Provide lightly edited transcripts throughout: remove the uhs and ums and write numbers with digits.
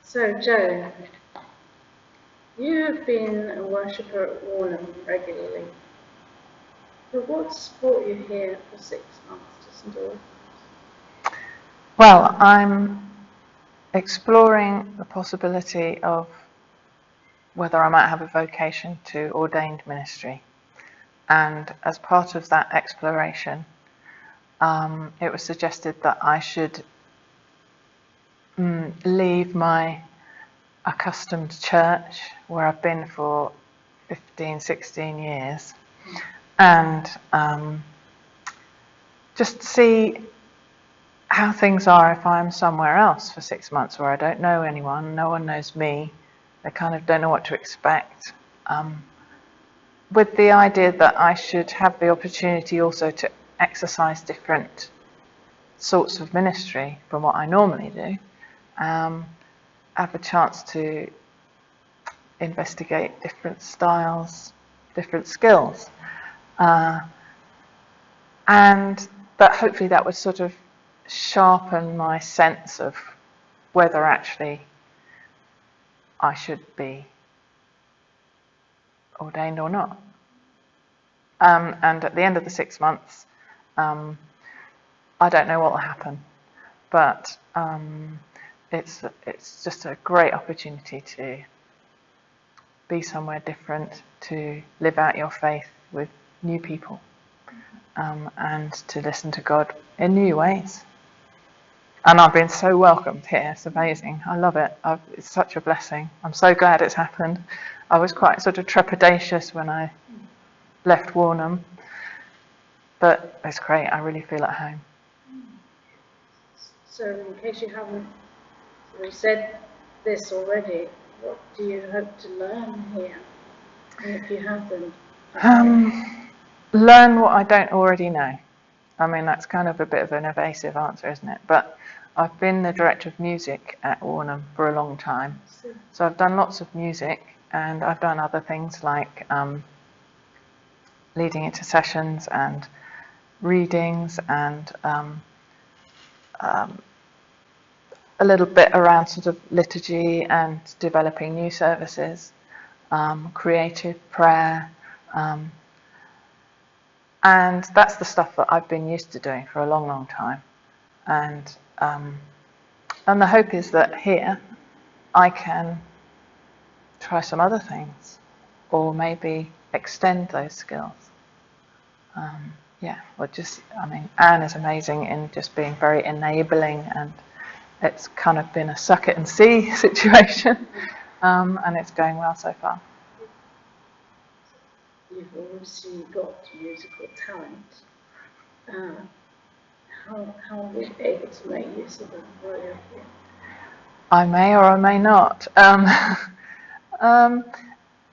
So, Joan, you have been a worshipper at Warnham regularly, but what's brought you here for 6 months to St. Albans? Well, I'm exploring the possibility of whether I might have a vocation to ordained ministry. And as part of that exploration, it was suggested that I should leave my accustomed church where I've been for 15, 16 years and just see how things are if I'm somewhere else for 6 months where I don't know anyone, no one knows me, they kind of don't know what to expect, with the idea that I should have the opportunity also to exercise different sorts of ministry from what I normally do, have a chance to investigate different styles, different skills, and that hopefully that would sort of sharpen my sense of whether actually I should be ordained or not. And at the end of the 6 months, I don't know what will happen, but it's just a great opportunity to be somewhere different, to live out your faith with new people, and to listen to God in new ways. And I've been so welcomed here. It's amazing. I love it. It's such a blessing. I'm so glad it's happened. I was quite sort of trepidatious when I left Warnham, but it's great. I really feel at home. So, in case you haven't said this already, what do you hope to learn here? And if you haven't, learn what I don't already know. I mean, that's kind of a bit of an evasive answer, isn't it? But I've been the director of music at Warnham for a long time. So I've done lots of music, and I've done other things like leading intercessions and readings and a little bit around sort of liturgy and developing new services, creative prayer, and that's the stuff that I've been used to doing for a long, long time. And the hope is that here I can try some other things, or maybe extend those skills. Anne is amazing in just being very enabling, and it's kind of been a suck it and see situation, and it's going well so far. You've obviously got musical talent. How are you able to make use of it? I may or I may not.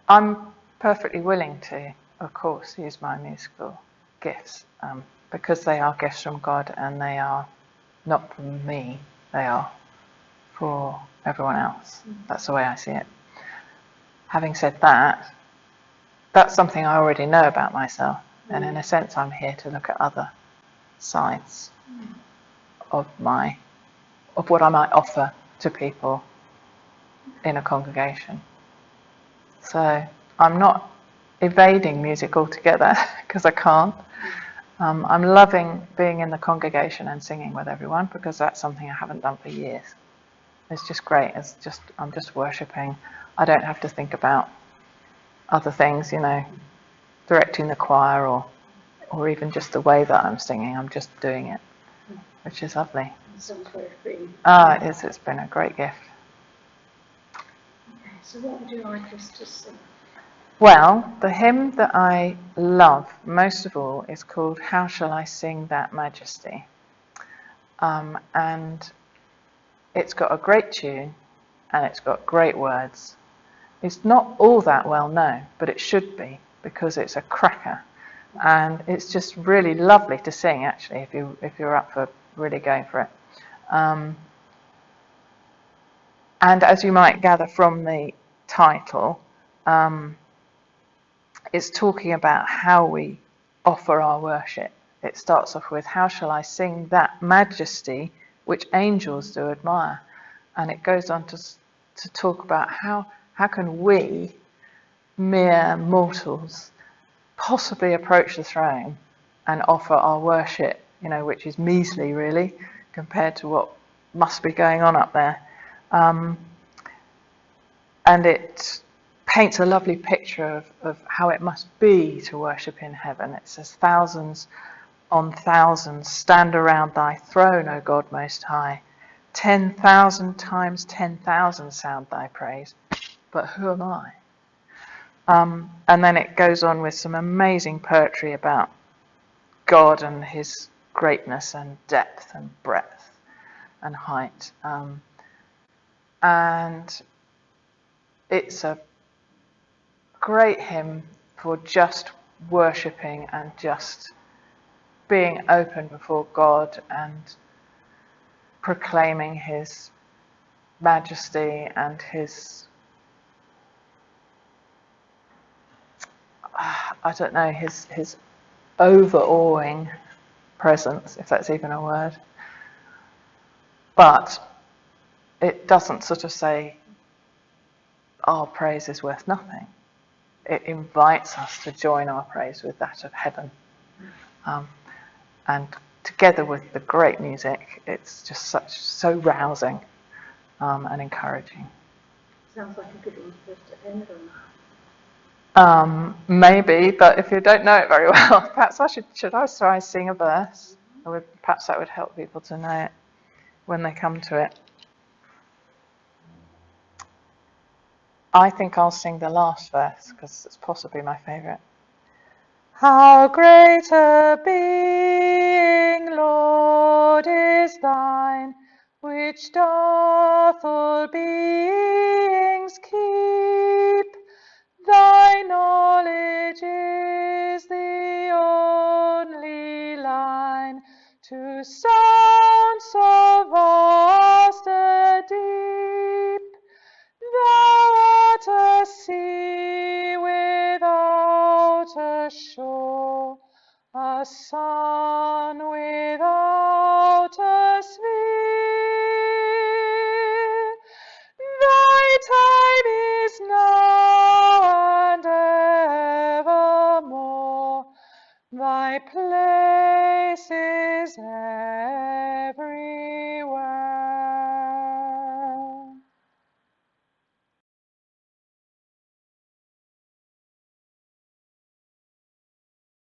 I'm perfectly willing to, of course, use my musical gifts, because they are gifts from God and they are not from me, they are for everyone else. That's the way I see it. Having said that, that's something I already know about myself, and in a sense I'm here to look at other sides of what I might offer to people in a congregation. So I'm not evading music altogether, because I can't. I'm loving being in the congregation and singing with everyone, because that's something I haven't done for years. It's just great. I'm just worshipping. I don't have to think about other things, directing the choir or even just the way that I'm singing. I'm just doing it, which is lovely. Sounds very free. It is. It's been a great gift. Okay, so what would you like us to sing? Well, the hymn that I love most of all is called "How Shall I Sing That Majesty?" And it's got a great tune and it's got great words. It's not all that well known, but it should be, because it's a cracker, and it's just really lovely to sing. Actually, if you're up for really going for it, and as you might gather from the title, it's talking about how we offer our worship. It starts off with, "How shall I sing that majesty which angels do admire?" And it goes on to to talk about how can we, mere mortals, possibly approach the throne and offer our worship, which is measly really compared to what must be going on up there. And it paints a lovely picture of how it must be to worship in heaven. It says, thousands on thousands stand around thy throne, O God Most High. 10,000 times 10,000 sound thy praise. But who am I? And then it goes on with some amazing poetry about God and his greatness and depth and breadth and height. And it's a great hymn for just worshipping and just being open before God and proclaiming his majesty and his, his overawing presence, if that's even a word. But it doesn't sort of say our praise is worth nothing. It invites us to join our praise with that of heaven. And together with the great music, it's just so rousing and encouraging. Sounds like a good one for us to end on. Maybe, but if you don't know it very well, perhaps should I try sing a verse? Perhaps that would help people to know it when they come to it. I think I'll sing the last verse because it's possibly my favourite. How great a being, Lord, is thine, which doth all beings keep. Thy knowledge is the only line to sound so vast a deep. Thou art a sea without a shore, a sun without a sphere. Thy time is now and evermore. Thy place is everywhere.